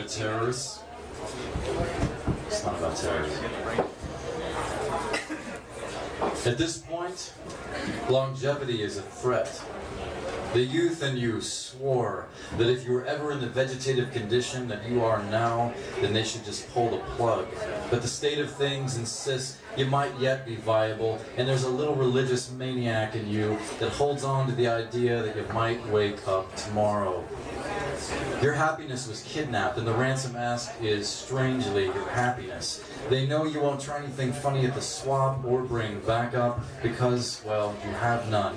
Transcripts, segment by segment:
about terrorists. It's not about terrorism. At this point, longevity is a threat. The youth in you swore that if you were ever in the vegetative condition that you are now, then they should just pull the plug. But the state of things insists you might yet be viable, and there's a little religious maniac in you that holds on to the idea that you might wake up tomorrow. Your happiness was kidnapped, and the ransom ask is, strangely, your happiness. They know you won't try anything funny at the swap or bring backup because, well, you have none.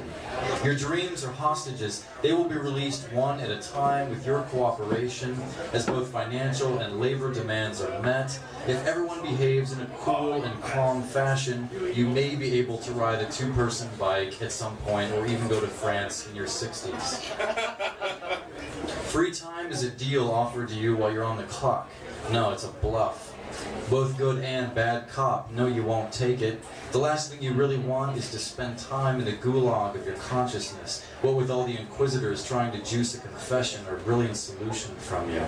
Your dreams are hostages. They will be released one at a time with your cooperation, as both financial and labor demands are met. If everyone behaves in a cool and calm fashion, you may be able to ride a two-person bike at some point, or even go to France in your 60s. Free time is a deal offered to you while you're on the clock. No, it's a bluff. Both good and bad cop know you won't take it. The last thing you really want is to spend time in the gulag of your consciousness, what with all the inquisitors trying to juice a confession or brilliant solution from you.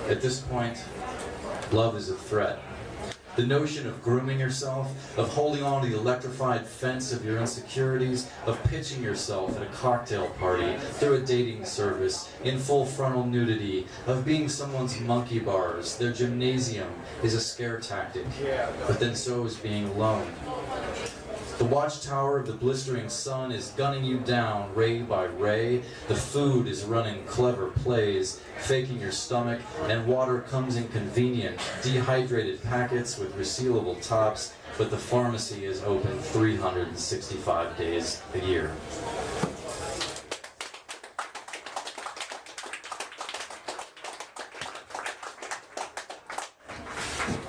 At this point, love is a threat. The notion of grooming yourself, of holding on to the electrified fence of your insecurities, of pitching yourself at a cocktail party, through a dating service, in full frontal nudity, of being someone's monkey bars, their gymnasium, is a scare tactic. But then so is being alone. The watchtower of the blistering sun is gunning you down ray by ray. The food is running clever plays, faking your stomach, and water comes in convenient, dehydrated packets with resealable tops, but the pharmacy is open 365 days a year.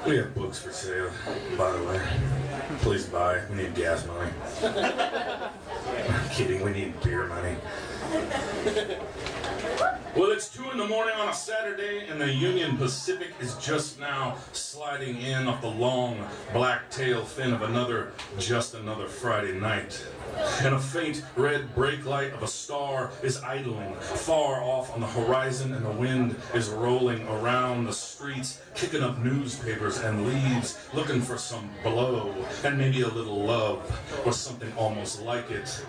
We have books for sale, by the way. Please buy. We need gas money. I'm kidding, we need beer money. Well, it's 2 in the morning on a Saturday, and the Union Pacific is just now sliding in off the long black tail fin of just another Friday night. And a faint red brake light of a star is idling far off on the horizon, and the wind is rolling around the streets, kicking up newspapers and leaves, looking for some blow, and maybe a little love, or something almost like it.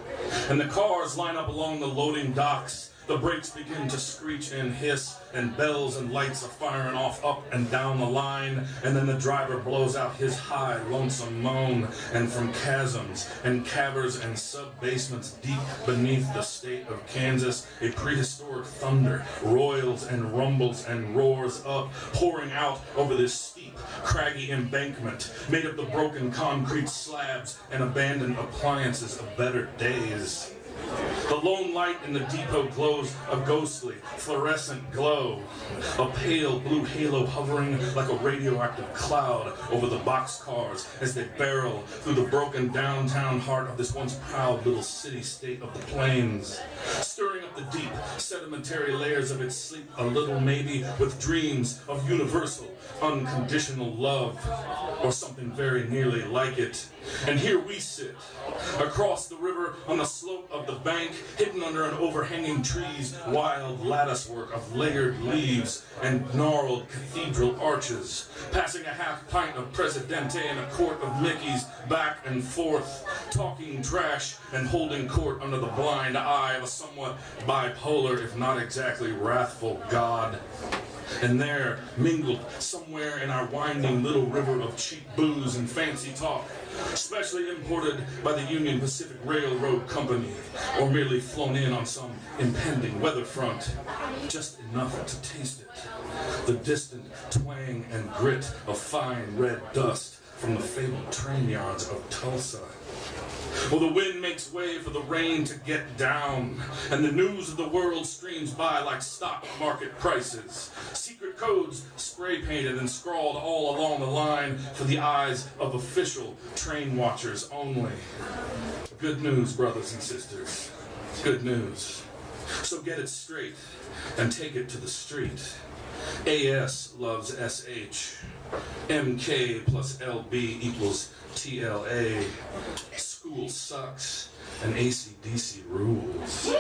And the cars line up along the loading docks. The brakes begin to screech and hiss, and bells and lights are firing off up and down the line, and then the driver blows out his high, lonesome moan, and from chasms and caverns and sub-basements deep beneath the state of Kansas, a prehistoric thunder roils and rumbles and roars up, pouring out over this steep, craggy embankment, made of the broken concrete slabs and abandoned appliances of better days. The lone light in the depot glows a ghostly, fluorescent glow, a pale blue halo hovering like a radioactive cloud over the boxcars as they barrel through the broken downtown heart of this once proud little city-state of the plains, stirring up the deep, sedimentary layers of its sleep a little, maybe, with dreams of universal, unconditional love, or something very nearly like it. And here we sit, across the river on the slope of the bank, hidden under an overhanging tree's wild latticework of layered leaves and gnarled cathedral arches, passing a half pint of Presidente and a quart of Mickeys back and forth, talking trash and holding court under the blind eye of a somewhat bipolar, if not exactly wrathful, God. And there, mingled somewhere in our winding little river of cheap booze and fancy talk, specially imported by the Union Pacific Railroad Company, or merely flown in on some impending weather front, just enough to taste it, the distant twang and grit of fine red dust from the fabled train yards of Tulsa. Well, the wind makes way for the rain to get down, and the news of the world streams by like stock market prices. Secret codes spray-painted and scrawled all along the line for the eyes of official train watchers only. Good news, brothers and sisters. Good news. So get it straight and take it to the street. AS loves SH. MK plus LB equals TLA. School sucks and AC/DC rules.